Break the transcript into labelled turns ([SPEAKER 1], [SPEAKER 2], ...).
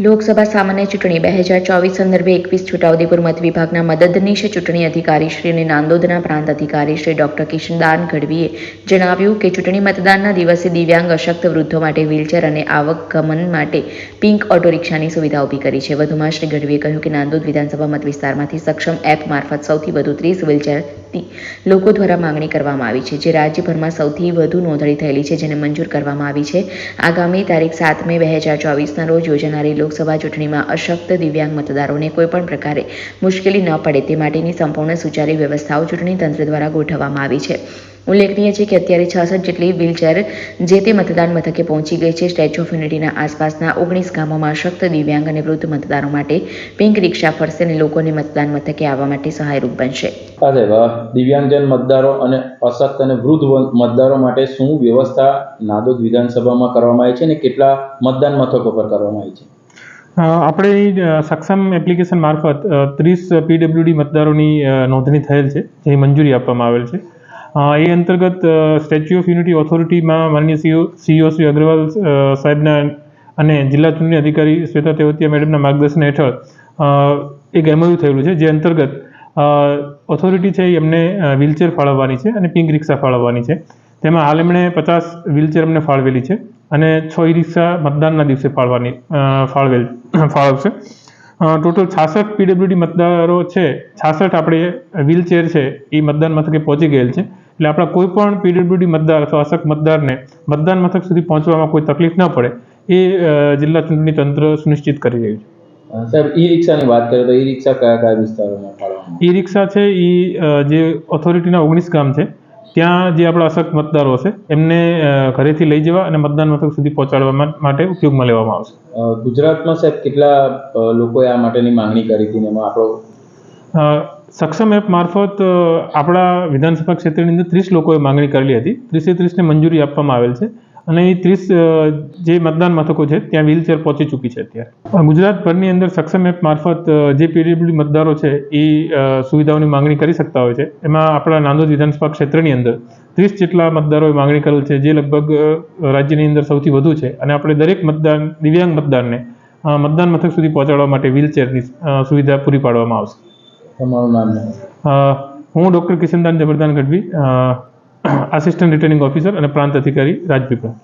[SPEAKER 1] લોકસભા સામાન્ય ચૂંટણી 2024 સંદર્ભે 21 છોટાઉદેપુર મત વિભાગના મદદનીશ ચૂંટણી અધિકારી શ્રી અને નાંદોદના પ્રાંત અધિકારી શ્રી ડોક્ટર કિશનદાન ગઢવીએ જણાવ્યું કે ચૂંટણી મતદાનના દિવસે દિવ્યાંગ અશક્ત વૃદ્ધો માટે વ્હીલચેર અને આવકગમન માટે પિંક ઓટો રિક્ષાની સુવિધા ઊભી કરી છે. વધુમાં શ્રી ગઢવીએ કહ્યું કે નાંદોદ વિધાનસભા મત વિસ્તારમાંથી સક્ષમ એપ મારફત સૌથી વધુ 30 વ્હીલચેરની લોકો દ્વારા માંગણી કરવામાં આવી છે, જે રાજ્યભરમાં સૌથી વધુ નોંધણી થયેલી છે, જેને મંજૂર કરવામાં આવી છે. આગામી તારીખ 7 મે 2024ના રોજ યોજાનારી લોકસભા ચૂંટણીમાં અશક્ત દિવ્યાંગ મતદારોને કોઈપણ પ્રકારે મુશ્કેલી ન પડે તે માટેની સંપૂર્ણ સુચારી વ્યવસ્થાઓ ચૂંટણી તંત્ર દ્વારા ગોઠવવામાં આવી છે. ઉલ્લેખનીય છે કે અત્યારે 66 જેટલી વ્હીલચેર જે તે મતદાન મથકે પહોંચી ગઈ છે. સ્ટેચ્યુ ઓફ યુનિટીના આસપાસના 19 ગામોમાં અશક્ત દિવ્યાંગ અને વૃદ્ધ મતદારો માટે પિંક રિક્ષા ફરશે અને લોકોને મતદાન મથકે આવવા માટે સહાયરૂપ બનશે.
[SPEAKER 2] દિવ્યાંગજન મતદારો અને અશક્ત અને વૃદ્ધ મતદારો માટે શું વ્યવસ્થા નાંદોદ વિધાનસભામાં કરવામાં આવી છે અને કેટલા મતદાન મથકો પર કરવામાં આવી છે?
[SPEAKER 3] આપણે સક્ષમ એપ્લિકેશન મારફત 30 પીડબ્લ્યુડી મતદારોની નોંધણી થયેલ છે, જેની મંજૂરી આપવામાં આવેલ છે. એ અંતર્ગત સ્ટેચ્યુ ઓફ યુનિટી ઓથોરિટીમાં માનનીય સીઈઓ શ્રી અગ્રવાલ સાહેબના અને જિલ્લા ચૂંટણી અધિકારી શ્વેતા તેવતિયા મેડમના માર્ગદર્શન હેઠળ એક એમઓયુ થયેલું છે, જે અંતર્ગત ઓથોરિટી છે એ એમને વ્હીલચેર ફાળવવાની છે અને પિંક રિક્ષા ફાળવવાની છે. તેમાં હાલ એમણે 50 વ્હીલચેર અમને ફાળવેલી છે અને 6 રિક્ષા મતદાનના દિવસે ફાળવશે. ટોટલ 66 પીડબ્લ્યુડી મતદારો છે. 66 આપણે વ્હીલચેર છે એ મતદાન મથકે પહોંચી ગયેલ છે. એટલે આપણા કોઈ પણ પીડબ્લ્યુડી મતદાર અથવા અશક્ત મતદારને મતદાન મથક સુધી પહોંચવામાં કોઈ તકલીફ ન પડે એ જિલ્લા ચૂંટણી તંત્ર સુનિશ્ચિત કરી રહ્યું છે.
[SPEAKER 2] સાહેબ, ઈ રિક્ષાની વાત કરીએ તો ઈ રિક્ષા કયા વિસ્તારોમાં ફાળવવામાં?
[SPEAKER 3] ઈ રિક્ષા છે એ જે ઓથોરિટીના 19 ગામ છે ત્યાં જે આપણા અશક્ત મતદારો હશે એમને ઘરેથી લઈ જવા અને મતદાન મથક સુધી પહોંચાડવા માટે ઉપયોગમાં લેવામાં આવશે.
[SPEAKER 2] ગુજરાતમાં સાહેબ કેટલા લોકોએ આ માટેની માંગણી કરી હતી? એમાં આપણો
[SPEAKER 3] સક્ષમ એપ મારફત આપણા વિધાનસભા ક્ષેત્રની અંદર 30 લોકોએ માંગણી કરેલી હતી. 30ને મંજૂરી આપવામાં આવેલ છે અને એ 30 જે મતદાન મથકો છે ત્યાં વ્હીલચેર પહોંચી ચૂકી છે. અત્યારે ગુજરાતભરની અંદર સક્ષમ એપ મારફત જે પીડબ્લ્યુડી મતદારો છે એ સુવિધાઓની માંગણી કરી શકતા હોય છે. એમાં આપણા નાંદોદ વિધાનસભા ક્ષેત્રની અંદર 30 જેટલા મતદારોએ માંગણી કરેલ છે, જે લગભગ રાજ્યની અંદર સૌથી વધુ છે. અને આપણે દરેક દિવ્યાંગ મતદારને મતદાન મથક સુધી પહોંચાડવા માટે વ્હીલચેરની સુવિધા પૂરી પાડવામાં આવશે.
[SPEAKER 2] તમારું નામ?
[SPEAKER 3] હું doctor Kishandan Jabardan Gadhvi, assistant returning officer અને પ્રાંત અધિકારી રાજપીપળા.